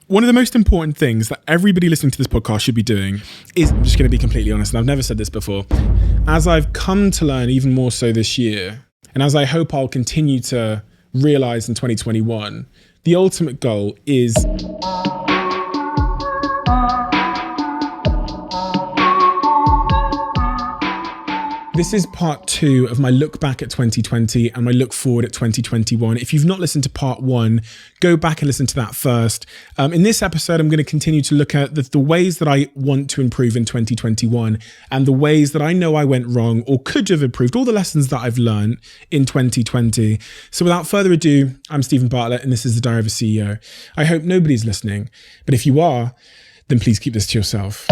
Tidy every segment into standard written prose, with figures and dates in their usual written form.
One of the most important things that everybody listening to this podcast should be doing is, I'm just going to be completely honest, and I've never said this before, as I've come to learn even more so this year, and as I hope I'll continue to realize in 2021, the ultimate goal is this is part 2 of my look back at 2020 and my look forward at 2021. If you've not listened to part 1, go back and listen to that first. In this episode, I'm going to continue to look at the ways that I want to improve in 2021 and the ways that I know I went wrong or could have improved, all the lessons that I've learned in 2020. So without further ado, I'm Stephen Bartlett and this is the Diary of a CEO. I hope nobody's listening, but if you are, then please keep this to yourself.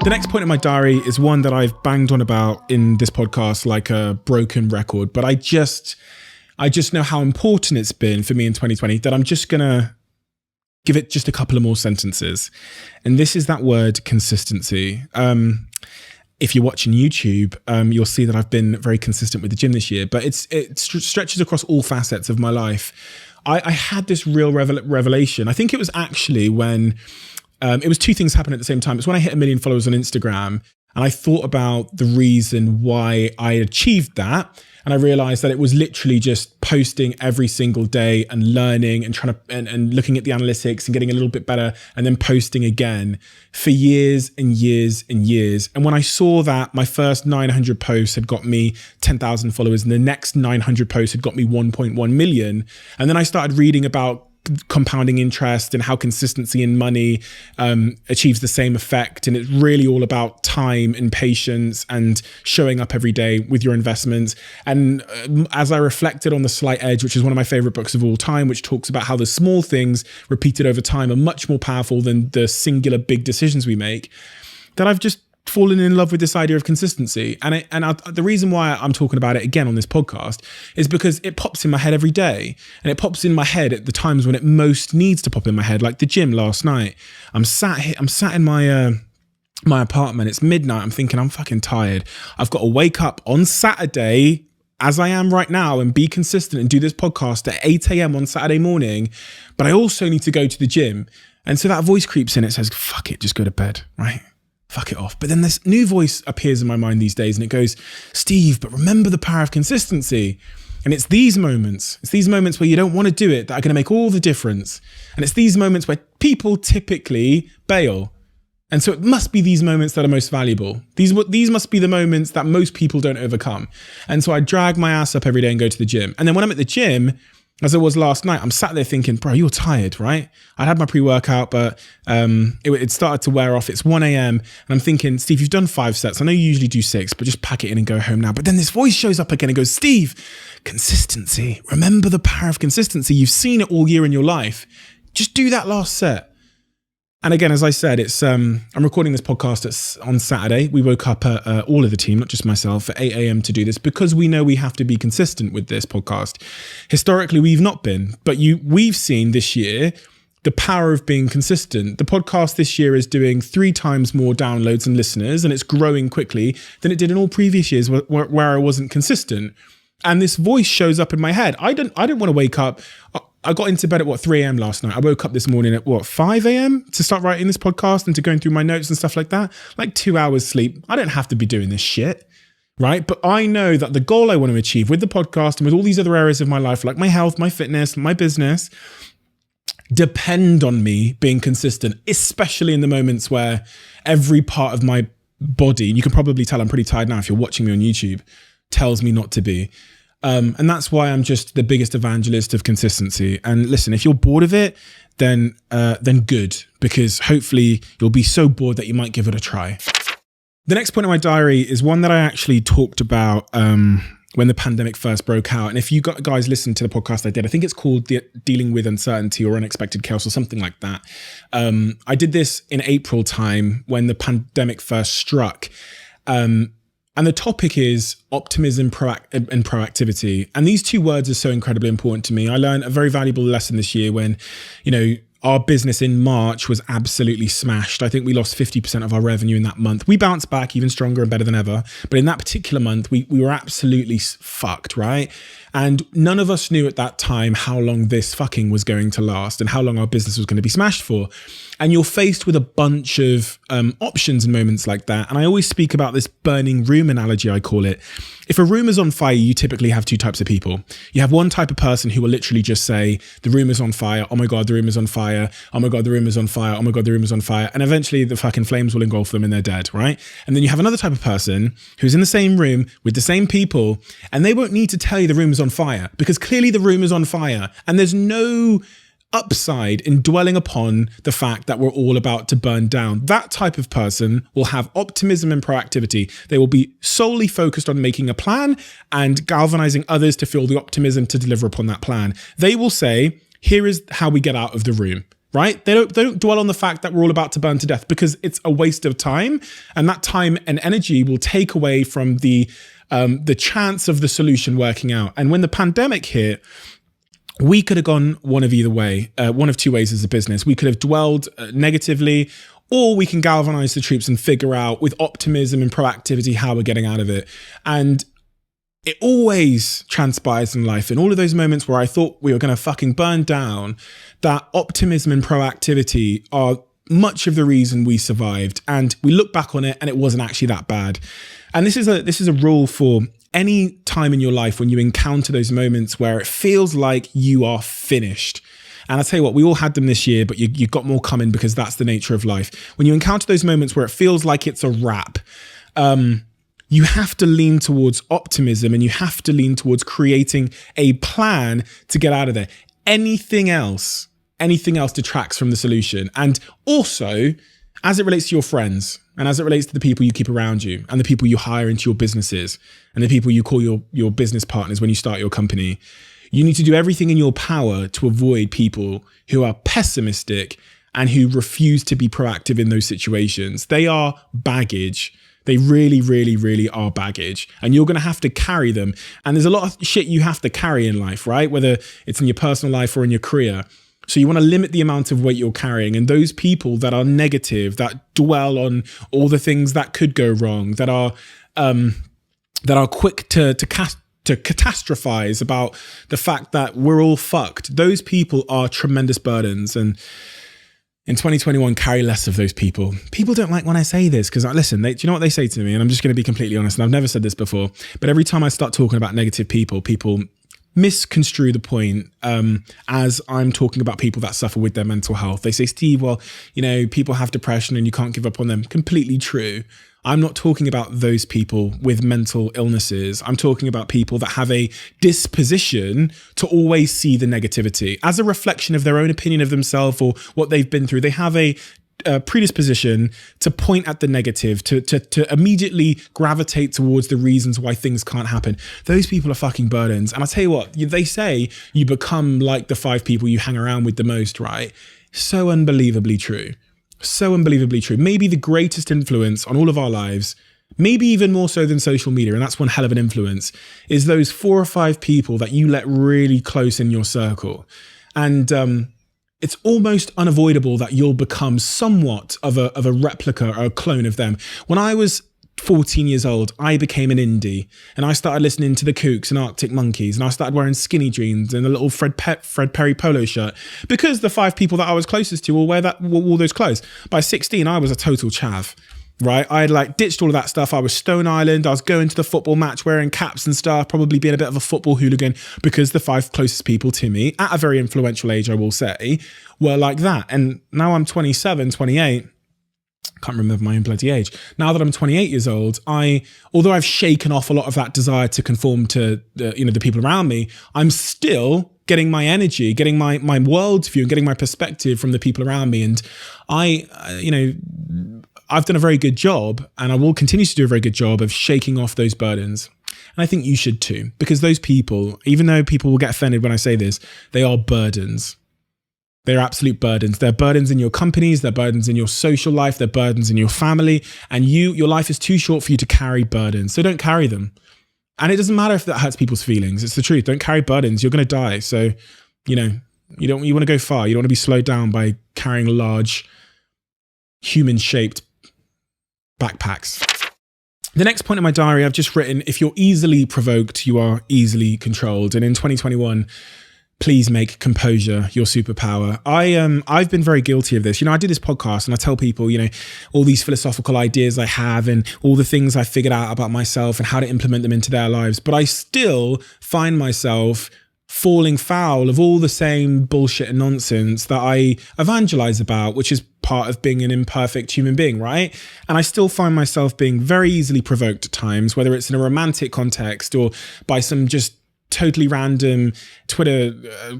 The next point in my diary is one that I've banged on about in this podcast like a broken record, but I just know how important it's been for me in 2020 that I'm just going to give it just a couple of more sentences. And this is that word consistency. If you're watching YouTube, you'll see that I've been very consistent with the gym this year, but it stretches across all facets of my life. I had this real revelation. I think it was actually when it was 2 things happened at the same time. It's when I hit 1 million followers on Instagram and I thought about the reason why I achieved that. And I realized that it was literally just posting every single day and learning and trying to, and looking at the analytics and getting a little bit better and then posting again for years and years and years. And when I saw that my first 900 posts had got me 10,000 followers and the next 900 posts had got me 1.1 million. And then I started reading about compounding interest and how consistency in money achieves the same effect. And it's really all about time and patience and showing up every day with your investments. And as I reflected on The Slight Edge, which is one of my favorite books of all time, which talks about how the small things repeated over time are much more powerful than the singular big decisions we make, that I've just fallen in love with this idea of consistency. And the reason why I'm talking about it again on this podcast is because it pops in my head every day, and it pops in my head at the times when it most needs to pop in my head, like the gym last night. I'm sat in my apartment. It's midnight. I'm thinking I'm fucking tired. I've got to wake up on Saturday, as I am right now, and be consistent and do this podcast at 8 a.m. on Saturday morning. But I also need to go to the gym. And so that voice creeps in. It says, fuck it, just go to bed, right? Fuck it off. But then this new voice appears in my mind these days and it goes, Steve, but remember the power of consistency. And it's these moments where you don't want to do it that are going to make all the difference. And it's these moments where people typically bail. And so it must be these moments that are most valuable. These must be the moments that most people don't overcome. And so I drag my ass up every day and go to the gym. And then when I'm at the gym, as I was last night, I'm sat there thinking, bro, you're tired, right? I had my pre-workout, but it started to wear off. It's 1 a.m. and I'm thinking, Steve, you've done 5 sets. I know you usually do 6, but just pack it in and go home now. But then this voice shows up again and goes, Steve, consistency. Remember the power of consistency. You've seen it all year in your life. Just do that last set. And again, as I said, I'm recording this podcast on Saturday. We woke up, all of the team, not just myself, at 8 a.m. to do this because we know we have to be consistent with this podcast. Historically, we've not been, but we've seen this year the power of being consistent. The podcast this year is doing 3 times more downloads and listeners, and it's growing quickly than it did in all previous years where I wasn't consistent. And this voice shows up in my head. I don't want to wake up. I got into bed at 3 a.m. last night. I woke up this morning at 5 a.m. to start writing this podcast and to going through my notes and stuff like that. Like 2 hours sleep. I don't have to be doing this shit, right? But I know that the goal I want to achieve with the podcast and with all these other areas of my life, like my health, my fitness, my business, depend on me being consistent, especially in the moments where every part of my body, and you can probably tell I'm pretty tired now if you're watching me on YouTube, tells me not to be. And that's why I'm just the biggest evangelist of consistency. And listen, if you're bored of it, then good, because hopefully you'll be so bored that you might give it a try. The next point in my diary is one that I actually talked about when the pandemic first broke out. And if you guys listen to the podcast I did, I think it's called Dealing with Uncertainty or Unexpected Chaos or something like that. I did this in April time when the pandemic first struck. And the topic is optimism and proactivity. And these 2 words are so incredibly important to me. I learned a very valuable lesson this year when, Our business in March was absolutely smashed. I think we lost 50% of our revenue in that month. We bounced back even stronger and better than ever. But in that particular month, we were absolutely fucked, right? And none of us knew at that time how long this fucking was going to last and how long our business was going to be smashed for. And you're faced with a bunch of options in moments like that. And I always speak about this burning room analogy, I call it. If a room is on fire, you typically have two types of people. You have one type of person who will literally just say, the room is on fire. Oh my God, the room is on fire. Oh my God, the room is on fire. Oh my God, the room is on fire. And eventually the fucking flames will engulf them and they're dead, right? And then you have another type of person who's in the same room with the same people, and they won't need to tell you the room is on fire because clearly the room is on fire and there's no upside in dwelling upon the fact that we're all about to burn down. That type of person will have optimism and proactivity. They will be solely focused on making a plan and galvanizing others to feel the optimism to deliver upon that plan. They will say, here is how we get out of the room, right? They don't dwell on the fact that we're all about to burn to death because it's a waste of time, and that time and energy will take away from the chance of the solution working out. And when the pandemic hit, we could have gone one of two ways as a business. We could have dwelled negatively, or we can galvanize the troops and figure out with optimism and proactivity how we're getting out of it. And it always transpires in life. In all of those moments where I thought we were going to fucking burn down, that optimism and proactivity are much of the reason we survived. And we look back on it and it wasn't actually that bad. And this is a rule for any time in your life when you encounter those moments where it feels like you are finished. And I tell you what, we all had them this year, but you've got more coming because that's the nature of life. When you encounter those moments where it feels like it's a wrap, you have to lean towards optimism and you have to lean towards creating a plan to get out of there. Anything else detracts from the solution. And also, as it relates to your friends and as it relates to the people you keep around you and the people you hire into your businesses and the people you call your business partners when you start your company, you need to do everything in your power to avoid people who are pessimistic and who refuse to be proactive in those situations. They are baggage. They really, really, really are baggage, and you're going to have to carry them. And there's a lot of shit you have to carry in life, right? Whether it's in your personal life or in your career. So you want to limit the amount of weight you're carrying. And those people that are negative, that dwell on all the things that could go wrong, that are quick to catastrophize about the fact that we're all fucked. Those people are tremendous burdens. And in 2021, carry less of those people. People don't like when I say this because, listen, do you know what they say to me? And I'm just going to be completely honest, and I've never said this before, but every time I start talking about negative people misconstrue the point as I'm talking about people that suffer with their mental health. They say, Steve, well, people have depression and you can't give up on them. Completely true. I'm not talking about those people with mental illnesses. I'm talking about people that have a disposition to always see the negativity as a reflection of their own opinion of themselves or what they've been through. They have a predisposition to point at the negative, to immediately gravitate towards the reasons why things can't happen. Those people are fucking burdens. And I'll tell you what, they say you become like the 5 people you hang around with the most, right? So unbelievably true. So unbelievably true. Maybe the greatest influence on all of our lives, maybe even more so than social media, and that's one hell of an influence, is those 4 or 5 people that you let really close in your circle. And it's almost unavoidable that you'll become somewhat of a replica or a clone of them. When I was 14 years old, I became an indie and I started listening to the Kooks and Arctic Monkeys, and I started wearing skinny jeans and a little Fred Perry polo shirt because the 5 people that I was closest to all wear all those clothes. By 16, I was a total chav. Right, I had ditched all of that stuff. I was Stone Island. I was going to the football match wearing caps and stuff, probably being a bit of a football hooligan because the 5 closest people to me at a very influential age, I will say, were like that. And now I'm 27, 28. Can't remember my own bloody age. Now that I'm 28 years old, although I've shaken off a lot of that desire to conform to the people around me, I'm still getting my energy, getting my worldview, and getting my perspective from the people around me. And I've done a very good job, and I will continue to do a very good job of shaking off those burdens. And I think you should too, because those people, even though people will get offended when I say this, they are burdens. They're absolute burdens. They're burdens in your companies, they're burdens in your social life, they're burdens in your family, and your life is too short for you to carry burdens. So don't carry them. And it doesn't matter if that hurts people's feelings. It's the truth. Don't carry burdens. You're going to die. So, You want to go far. You don't want to be slowed down by carrying large human-shaped backpacks. The next point in my diary, I've just written, if you're easily provoked, you are easily controlled. And in 2021, please make composure your superpower. I've been very guilty of this. I do this podcast and I tell people, all these philosophical ideas I have and all the things I figured out about myself and how to implement them into their lives. But I still find myself falling foul of all the same bullshit and nonsense that I evangelize about, which is part of being an imperfect human being, right? And I still find myself being very easily provoked at times, whether it's in a romantic context or by some just totally random Twitter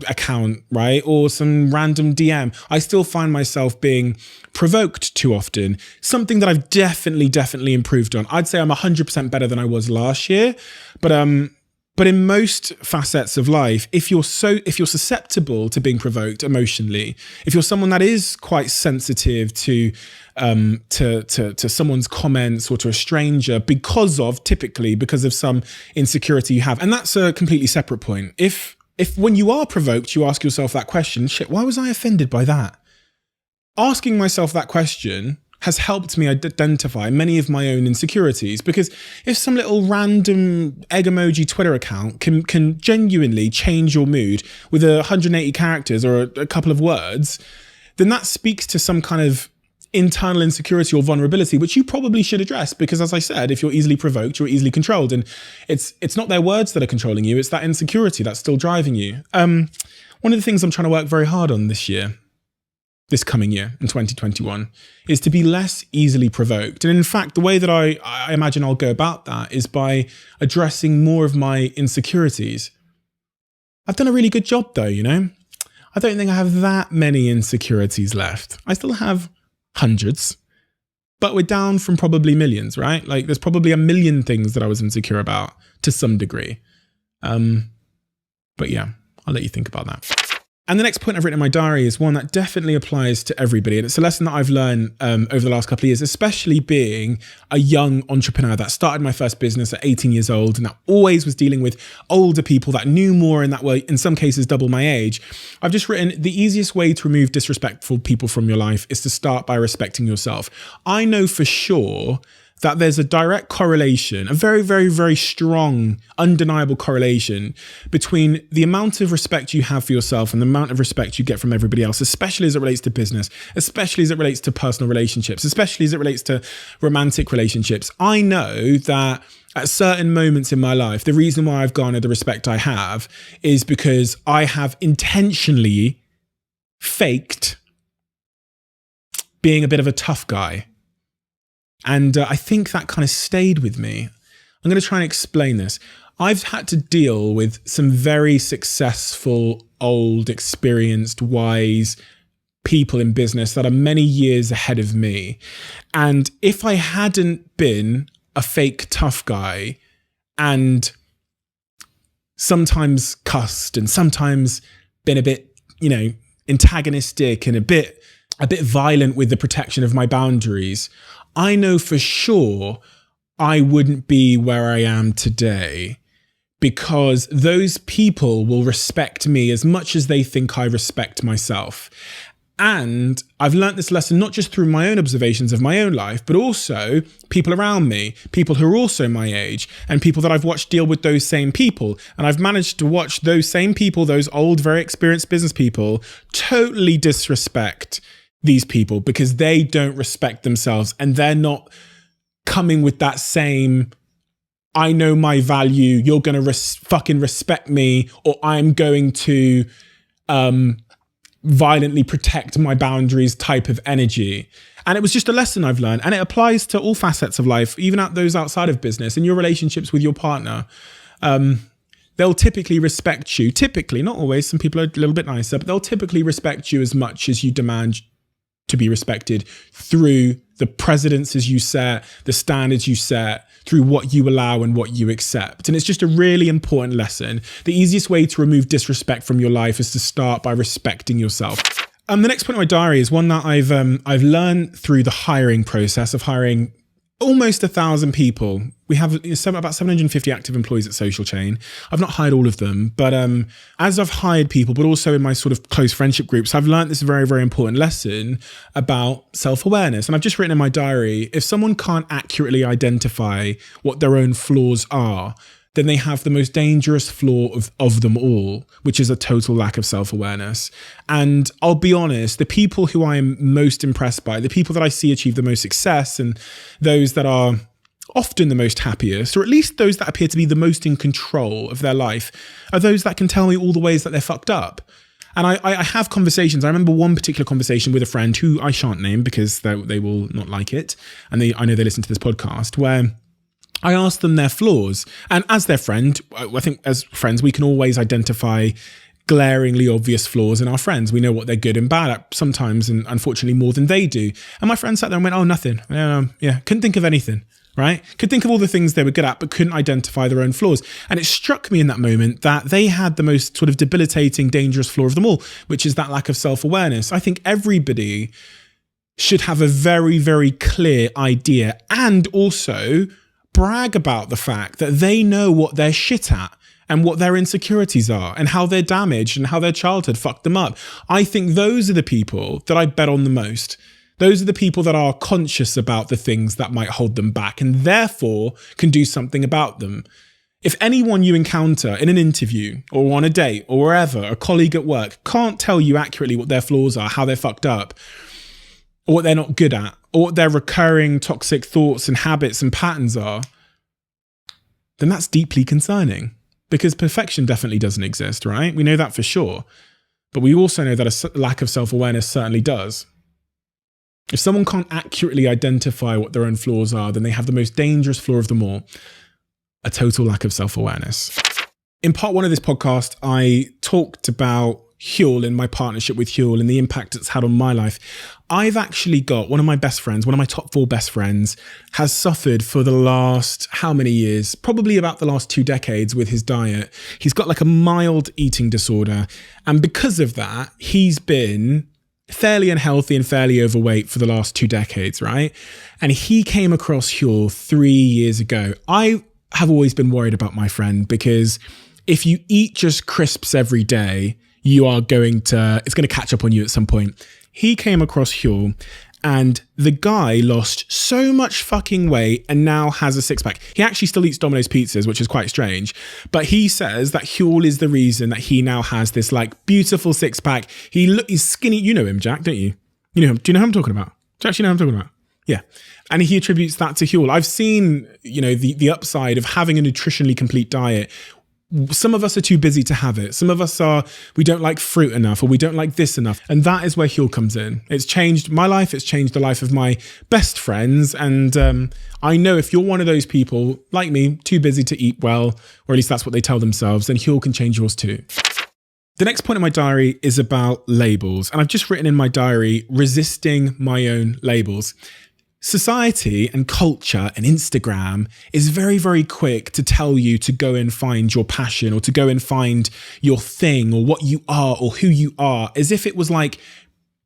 account, right? Or some random DM. I still find myself being provoked too often. Something that I've definitely improved on. I'd say I'm 100% better than I was last year, but in most facets of life, if you're susceptible to being provoked emotionally, if you're someone that is quite sensitive to someone's comments or to a stranger typically because of some insecurity you have, and that's a completely separate point. If when you are provoked, you ask yourself that question, shit, why was I offended by that? Asking myself that question has helped me identify many of my own insecurities, because if some little random egg emoji Twitter account can genuinely change your mood with 180 characters or a couple of words, then that speaks to some kind of internal insecurity or vulnerability, which you probably should address, because as I said, if you're easily provoked, you're easily controlled, and it's not their words that are controlling you, it's that insecurity that's still driving you. One of the things I'm trying to work very hard on this coming year in 2021 is to be less easily provoked. And in fact, the way that I imagine I'll go about that is by addressing more of my insecurities. I've done a really good job though, I don't think I have that many insecurities left. I still have hundreds, but we're down from probably millions, right? Like there's probably a million things that I was insecure about to some degree. But yeah, I'll let you think about that. And the next point I've written in my diary is one that definitely applies to everybody. And it's a lesson that I've learned over the last couple of years, especially being a young entrepreneur that started my first business at 18 years old and that always was dealing with older people that knew more and that were in some cases double my age. I've just written, the easiest way to remove disrespectful people from your life is to start by respecting yourself. I know for sure that there's a direct correlation, a very strong, undeniable correlation between the amount of respect you have for yourself and the amount of respect you get from everybody else, especially as it relates to business, especially as it relates to personal relationships, especially as it relates to romantic relationships. I know that at certain moments in my life, the reason why I've garnered the respect I have is because I have intentionally faked being a bit of a tough guy. And I think that kind of stayed with me. I'm going to try and explain this. I've had to deal with some very successful, old, experienced, wise people in business that are many years ahead of me. And if I hadn't been a fake tough guy and sometimes cussed and sometimes been a bit, antagonistic and a bit violent with the protection of my boundaries, I know for sure I wouldn't be where I am today, because those people will respect me as much as they think I respect myself. And I've learned this lesson not just through my own observations of my own life, but also people around me, people who are also my age, and people that I've watched deal with those same people. And I've managed to watch those same people, those old, very experienced business people, totally disrespect these people because they don't respect themselves and they're not coming with that same, I know my value, you're going to fucking respect me, or I'm going to violently protect my boundaries type of energy. And it was just a lesson I've learned, and it applies to all facets of life, even at those outside of business, in your relationships with your partner. They'll typically respect you. Typically, not always, some people are a little bit nicer, but they'll typically respect you as much as you demand to be respected through the precedences you set, the standards you set, through what you allow and what you accept. And it's just a really important lesson. The easiest way to remove disrespect from your life is to start by respecting yourself. The next point in my diary is one that I've learned through the hiring process of hiring almost 1,000 people. We have about 750 active employees at Social Chain. I've not hired all of them, but as I've hired people, but also in my sort of close friendship groups, I've learned this very, very important lesson about self-awareness. And I've just written in my diary, if someone can't accurately identify what their own flaws are, then they have the most dangerous flaw of them all, which is a total lack of self-awareness. And I'll be honest, the people who I am most impressed by, the people that I see achieve the most success and those that are often the most happiest, or at least those that appear to be the most in control of their life, are those that can tell me all the ways that they're fucked up. And I have conversations. I remember one particular conversation with a friend who I shan't name because they will not like it. And I know they listen to this podcast, where I asked them their flaws. And as their friend, I think as friends, we can always identify glaringly obvious flaws in our friends. We know what they're good and bad at sometimes, and unfortunately more than they do. And my friend sat there and went, oh, nothing. Couldn't think of anything, right? Could think of all the things they were good at, but couldn't identify their own flaws. And it struck me in that moment that they had the most sort of debilitating, dangerous flaw of them all, which is that lack of self-awareness. I think everybody should have a very, very clear idea and also brag about the fact that they know what they're shit at and what their insecurities are and how they're damaged and how their childhood fucked them up. I think those are the people that I bet on the most. Those are the people that are conscious about the things that might hold them back and therefore can do something about them. If anyone you encounter in an interview or on a date or wherever, a colleague at work, can't tell you accurately what their flaws are, how they're fucked up, or what they're not good at, or what their recurring toxic thoughts and habits and patterns are, then that's deeply concerning, because perfection definitely doesn't exist, right? We know that for sure. But we also know that a lack of self-awareness certainly does. If someone can't accurately identify what their own flaws are, then they have the most dangerous flaw of them all, a total lack of self-awareness. In part one of this podcast, I talked about Huel and my partnership with Huel and the impact it's had on my life. I've actually got one of my best friends, one of my top 4 best friends, has suffered for the last, how many years? Probably about the last 2 decades with his diet. He's got like a mild eating disorder. And because of that, he's been fairly unhealthy and fairly overweight for the last 2 decades, right? And he came across Huel 3 years ago. I have always been worried about my friend, because if you eat just crisps every day, it's going to catch up on you at some point. He came across Huel and the guy lost so much fucking weight and now has a 6-pack. He actually still eats Domino's pizzas, which is quite strange. But he says that Huel is the reason that he now has this like beautiful 6-pack. He's skinny. You know him, Jack, don't you? You know him. Do you know who I'm talking about? Do you actually know who I'm talking about? Yeah. And he attributes that to Huel. I've seen, the upside of having a nutritionally complete diet. Some of us are too busy to have it. Some of us we don't like fruit enough, or we don't like this enough. And that is where Huel comes in. It's changed my life. It's changed the life of my best friends. And I know if you're one of those people, like me, too busy to eat well, or at least that's what they tell themselves, then Huel can change yours too. The next point in my diary is about labels. And I've just written in my diary, resisting my own labels. Society and culture and Instagram is very, very quick to tell you to go and find your passion, or to go and find your thing, or what you are, or who you are, as if it was like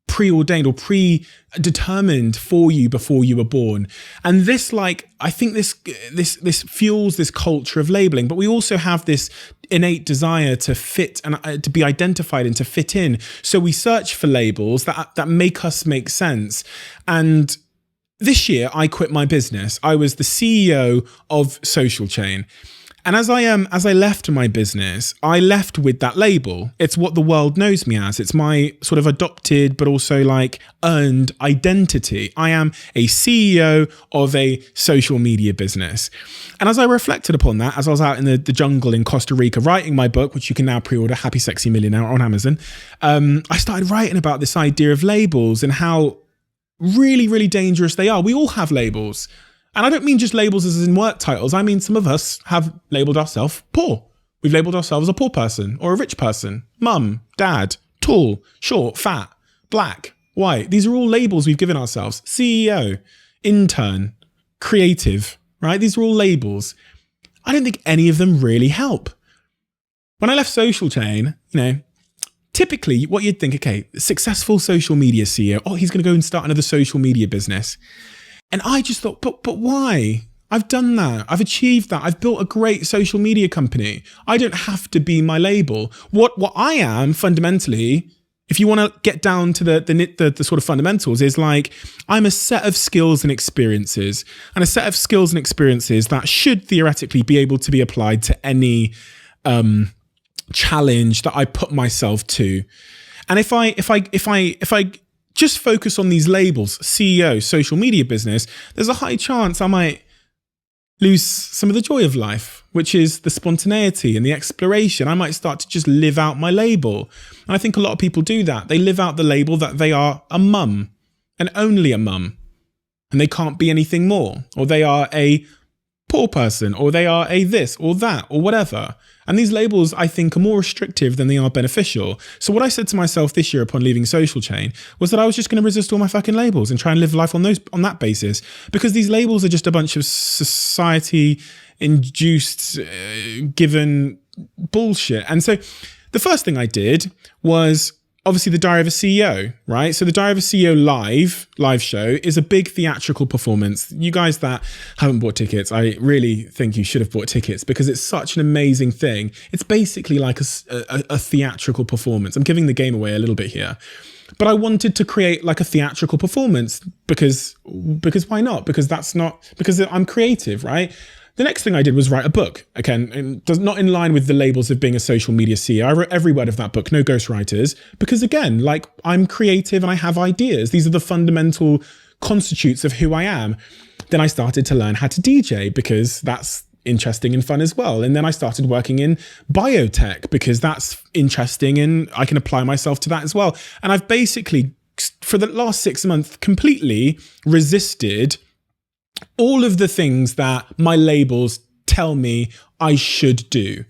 preordained or predetermined for you before you were born. And this, I think this fuels this culture of labeling, but we also have this innate desire to fit and to be identified and to fit in. So we search for labels that make us make sense. And this year, I quit my business. I was the CEO of Social Chain. And as I left my business, I left with that label. It's what the world knows me as. It's my sort of adopted, but also earned identity. I am a CEO of a social media business. And as I reflected upon that, as I was out in the jungle in Costa Rica writing my book, which you can now pre-order, Happy Sexy Millionaire, on Amazon, I started writing about this idea of labels and how really, really dangerous they are. We all have labels. And I don't mean just labels as in work titles. I mean, some of us have labeled ourselves poor. We've labeled ourselves a poor person or a rich person, mum, dad, tall, short, fat, black, white. These are all labels we've given ourselves. CEO, intern, creative, right? These are all labels. I don't think any of them really help. When I left Social Chain, typically what you'd think, okay, successful social media CEO, he's going to go and start another social media business. And I just thought, but why? I've done that. I've achieved that. I've built a great social media company. I don't have to be my label. What I am fundamentally, if you want to get down to the sort of fundamentals, is like, I'm a set of skills and experiences, and a set of skills and experiences that should theoretically be able to be applied to any challenge that I put myself to. And if I just focus on these labels, CEO, social media business, there's a high chance I might lose some of the joy of life, which is the spontaneity and the exploration. I might start to just live out my label. And I think a lot of people do that. They live out the label that they are a mum and only a mum, and they can't be anything more, or they are a poor person, or they are a this or that or whatever. And these labels, I think, are more restrictive than they are beneficial. So what I said to myself this year upon leaving Social Chain was that I was just going to resist all my fucking labels and try and live life on that basis, because these labels are just a bunch of society induced, given bullshit. And so the first thing I did was obviously the Diary of a CEO, right? So the Diary of a CEO live show is a big theatrical performance. You guys that haven't bought tickets, I really think you should have bought tickets, because it's such an amazing thing. It's basically like a theatrical performance. I'm giving the game away a little bit here, but I wanted to create like a theatrical performance because why not? Because I'm creative, right? The next thing I did was write a book. Again, not in line with the labels of being a social media CEO. I wrote every word of that book, no ghostwriters, because again, like, I'm creative and I have ideas. These are the fundamental constitutes of who I am. Then I started to learn how to DJ, because that's interesting and fun as well. And then I started working in biotech, because that's interesting and I can apply myself to that as well. And I've basically, for the last 6 months, completely resisted all of the things that my labels tell me I should do.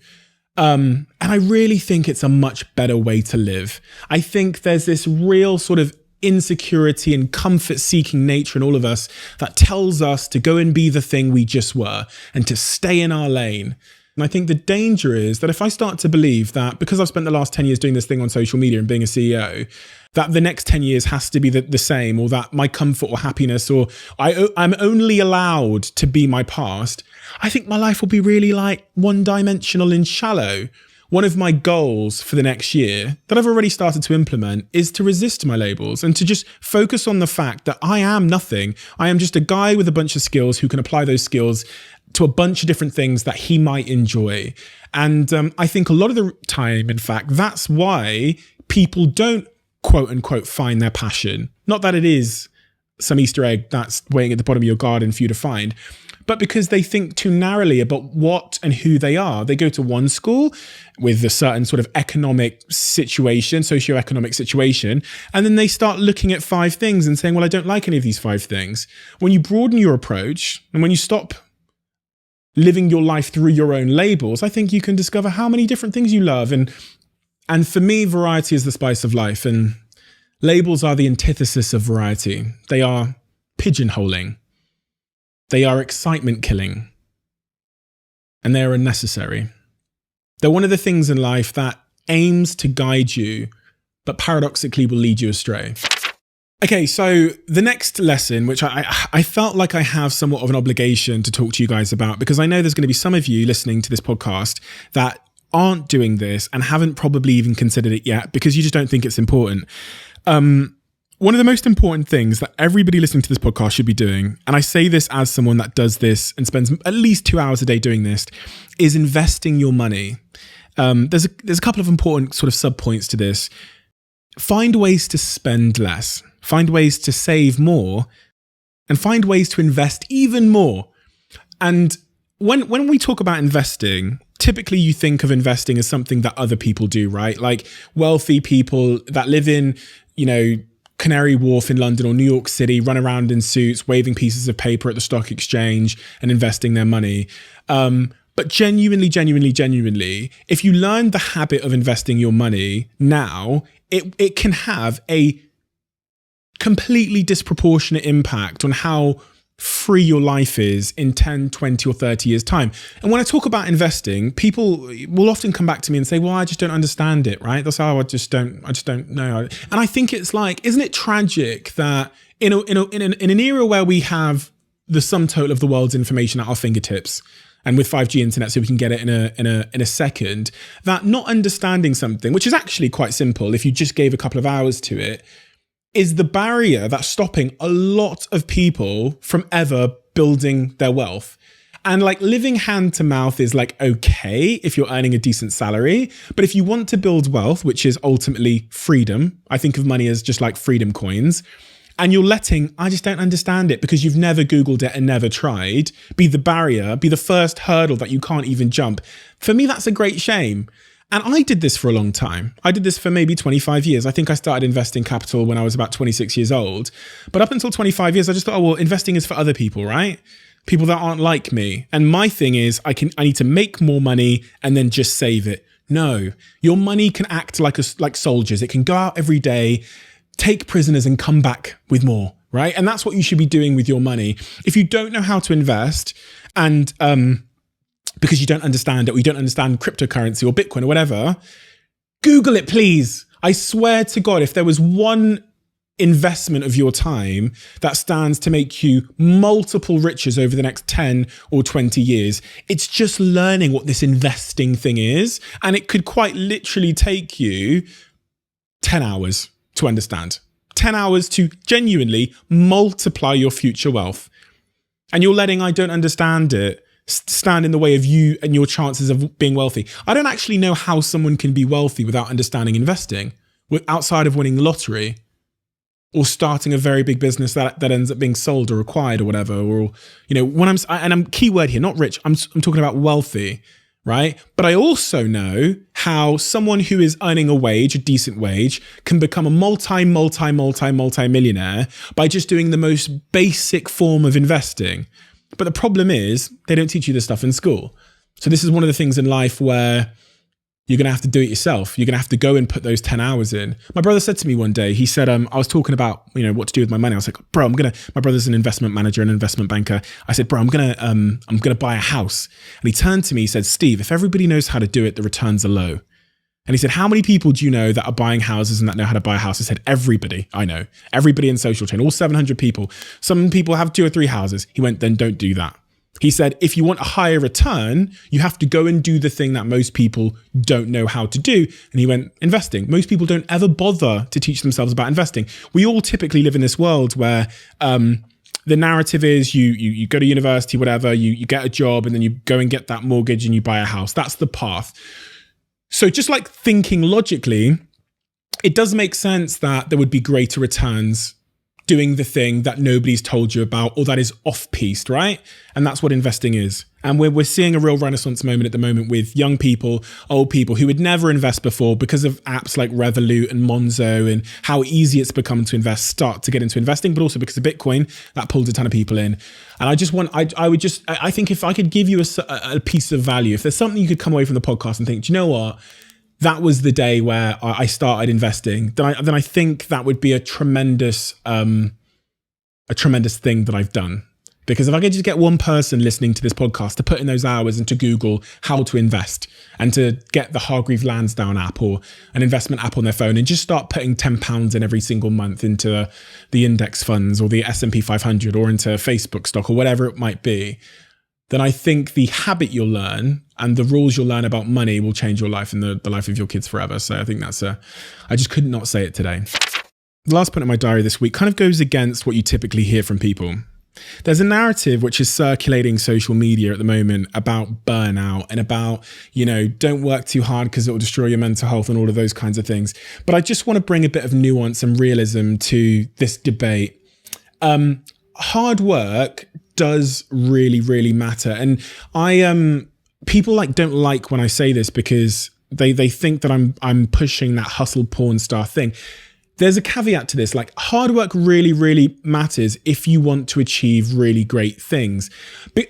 And I really think it's a much better way to live. I think there's this real sort of insecurity and comfort-seeking nature in all of us that tells us to go and be the thing we just were and to stay in our lane. And I think the danger is that if I start to believe that because I've spent the last 10 years doing this thing on social media and being a CEO, that the next 10 years has to be the same, or that my comfort or happiness, or I'm only allowed to be my past, I think my life will be really like one-dimensional and shallow. One of my goals for the next year that I've already started to implement is to resist my labels and to just focus on the fact that I am nothing. I am just a guy with a bunch of skills who can apply those skills to a bunch of different things that he might enjoy. And I think a lot of the time, in fact, that's why people don't quote unquote find their passion. Not that it is some Easter egg that's waiting at the bottom of your garden for you to find, but because they think too narrowly about what and who they are. They go to one school with a certain sort of economic situation, socioeconomic situation, and then they start looking at 5 things and saying, well, I don't like any of these 5 things. When you broaden your approach and when you stop living your life through your own labels, I think you can discover how many different things you love. And for me, variety is the spice of life, and labels are the antithesis of variety. They are pigeonholing. They are excitement killing. And they are unnecessary. They're one of the things in life that aims to guide you, but paradoxically will lead you astray. Okay, so the next lesson, which I felt like I have somewhat of an obligation to talk to you guys about, because I know there's going to be some of you listening to this podcast that aren't doing this and haven't probably even considered it yet because you just don't think it's important. One of the most important things that everybody listening to this podcast should be doing, and I say this as someone that does this and spends at least 2 hours a day doing this, is investing your money. There's a couple of important sort of sub-points to this. Find ways to spend less, find ways to save more, and find ways to invest even more. And when we talk about investing, typically you think of investing as something that other people do, right? Like wealthy people that live in, Canary Wharf in London or New York City, run around in suits, waving pieces of paper at the stock exchange and investing their money. But genuinely, if you learn the habit of investing your money now, it can have a completely disproportionate impact on how free your life is in 10, 20 or 30 years time. And when I talk about investing, people will often come back to me and say, well, I just don't understand it, right? That's how I just don't know. And I think it's like, isn't it tragic that in an era where we have the sum total of the world's information at our fingertips. And with 5G internet, so we can get it in a second, that not understanding something, which is actually quite simple if you just gave a couple of hours to it, is the barrier that's stopping a lot of people from ever building their wealth. And like living hand to mouth is like okay if you're earning a decent salary. But if you want to build wealth, which is ultimately freedom, I think of money as just like freedom coins, and you're letting, I just don't understand it because you've never Googled it and never tried, be the barrier, be the first hurdle that you can't even jump. For me, that's a great shame. And I did this for a long time. I did this for maybe 25 years. I think I started investing capital when I was about 26 years old. But up until 25 years, I just thought, oh, well, investing is for other people, right? People that aren't like me. And my thing is I need to make more money and then just save it. No, your money can act like soldiers. It can go out every day, take prisoners and come back with more, right? And that's what you should be doing with your money. If you don't know how to invest and because you don't understand it, or you don't understand cryptocurrency or Bitcoin or whatever, Google it, please. I swear to God, if there was one investment of your time that stands to make you multiple riches over the next 10 or 20 years, it's just learning what this investing thing is. And it could quite literally take you 10 hours to understand. 10 hours to genuinely multiply your future wealth. And you're letting I don't understand it stand in the way of you and your chances of being wealthy. I don't actually know how someone can be wealthy without understanding investing, outside of winning the lottery or starting a very big business that ends up being sold or acquired or whatever. Or, you know, when I'm keyword here, not rich, I'm talking about wealthy, right? But I also know how someone who is earning a wage, a decent wage, can become a multi-millionaire by just doing the most basic form of investing. But the problem is they don't teach you this stuff in school. So this is one of the things in life where you're going to have to do it yourself. You're going to have to go and put those 10 hours in. My brother said to me one day, he said, I was talking about, you know, what to do with my money. I was like, bro, my brother's an investment manager, an investment banker. I said, bro, I'm going to buy a house. And he turned to me, he said, Steve, if everybody knows how to do it, the returns are low. And he said, how many people do you know that are buying houses and that know how to buy a house? I said, everybody I know, everybody in social chain, all 700 people. Some people have 2 or 3 houses. He went, then don't do that. He said, if you want a higher return, you have to go and do the thing that most people don't know how to do. And he went, investing. Most people don't ever bother to teach themselves about investing. We all typically live in this world where the narrative is you go to university, whatever, you get a job and then you go and get that mortgage and you buy a house. That's the path. So just like thinking logically, it does make sense that there would be greater returns doing the thing that nobody's told you about or that is off-piste, right? And that's what investing is. And we're seeing a real renaissance moment at the moment with young people, old people who would never invest before because of apps like Revolut and Monzo and how easy it's become to start to get into investing, but also because of Bitcoin, that pulled a ton of people in. And I think if I could give you a piece of value, if there's something you could come away from the podcast and think, do you know what? That was the day where I started investing. Then I think that would be a tremendous thing that I've done. Because if I could just get one person listening to this podcast to put in those hours and to Google how to invest and to get the Hargreaves Lansdown app or an investment app on their phone and just start putting £10 in every single month into the index funds or the S&P 500 or into Facebook stock or whatever it might be, then I think the habit you'll learn and the rules you'll learn about money will change your life and the life of your kids forever. So I think I just could not say it today. The last point in my diary this week kind of goes against what you typically hear from people. There's a narrative which is circulating social media at the moment about burnout and about, you know, don't work too hard because it will destroy your mental health and all of those kinds of things. But I just want to bring a bit of nuance and realism to this debate. Hard work does really, really matter. And people don't like when I say this because they think that I'm pushing that hustle porn star thing. There's a caveat to this, like hard work really, really matters if you want to achieve really great things.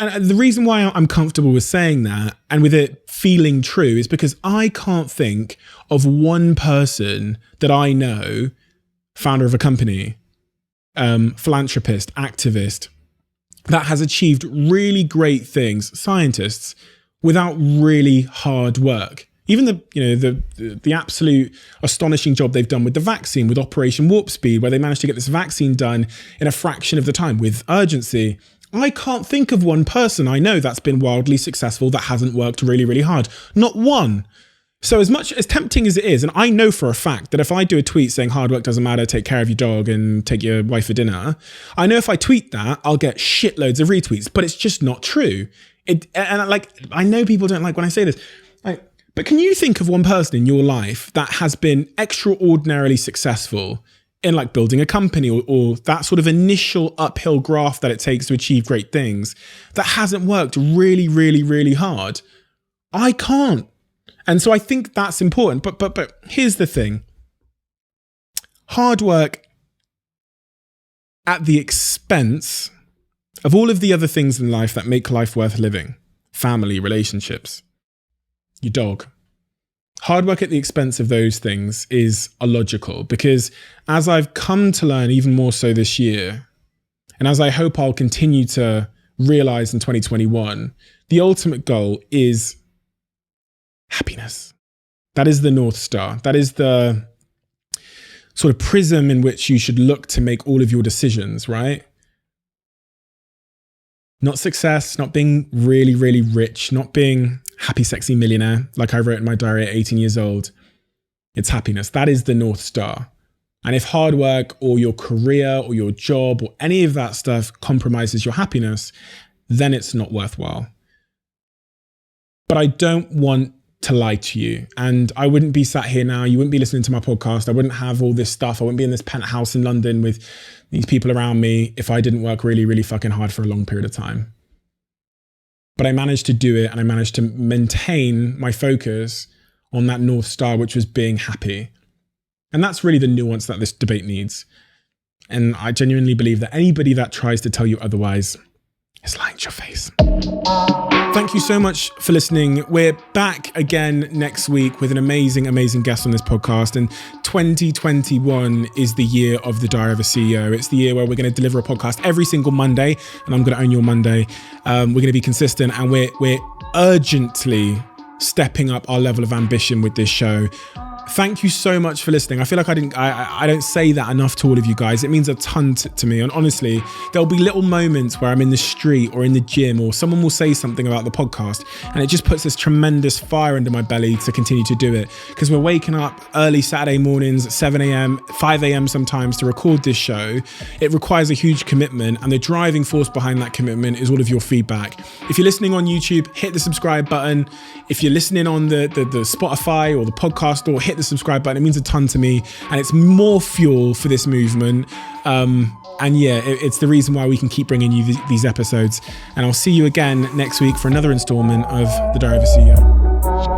And the reason why I'm comfortable with saying that and with it feeling true is because I can't think of one person that I know, founder of a company, philanthropist, activist, that has achieved really great things, scientists, without really hard work. Even the absolute astonishing job they've done with the vaccine, with Operation Warp Speed, where they managed to get this vaccine done in a fraction of the time with urgency. I can't think of one person I know that's been wildly successful that hasn't worked really, really hard. Not one. So as much as tempting as it is, and I know for a fact that if I do a tweet saying hard work doesn't matter, take care of your dog and take your wife for dinner, I know if I tweet that, I'll get shitloads of retweets, but it's just not true. I know people don't like when I say this, but can you think of one person in your life that has been extraordinarily successful in like building a company or that sort of initial uphill graph that it takes to achieve great things that hasn't worked really, really, really hard? I can't. And so I think that's important. But here's the thing. Hard work at the expense of all of the other things in life that make life worth living. Family, relationships, your dog. Hard work at the expense of those things is illogical, because as I've come to learn even more so this year, and as I hope I'll continue to realize in 2021, the ultimate goal is happiness. That is the North Star. That is the sort of prism in which you should look to make all of your decisions, right? Not success, not being really, really rich, not being happy, sexy millionaire, like I wrote in my diary at 18 years old. It's happiness. That is the North Star. And if hard work or your career or your job or any of that stuff compromises your happiness, then it's not worthwhile. But I don't want to lie to you. And I wouldn't be sat here now. You wouldn't be listening to my podcast. I wouldn't have all this stuff. I wouldn't be in this penthouse in London with these people around me if I didn't work really, really fucking hard for a long period of time. But I managed to do it, and I managed to maintain my focus on that North Star, which was being happy. And that's really the nuance that this debate needs. And I genuinely believe that anybody that tries to tell you otherwise is lying to your face. Thank you so much for listening. We're back again next week with an amazing, amazing guest on this podcast. And 2021 is the year of the Diary of a CEO. It's the year where we're going to deliver a podcast every single Monday, and I'm going to own your Monday. We're going to be consistent, and we're urgently stepping up our level of ambition with this show. Thank you so much for listening. I feel like I don't say that enough to all of you guys. It means a ton to me. And honestly, there'll be little moments where I'm in the street or in the gym, or someone will say something about the podcast, and it just puts this tremendous fire under my belly to continue to do it. Because we're waking up early Saturday mornings at 7 a.m., 5 a.m. sometimes to record this show. It requires a huge commitment, and the driving force behind that commitment is all of your feedback. If you're listening on YouTube, hit the subscribe button. If you're listening on the Spotify or the podcast store, hit the subscribe button. It means a ton to me, and it's more fuel for this movement. And yeah, it's the reason why we can keep bringing you these episodes. And I'll see you again next week for another installment of The Diary of a CEO.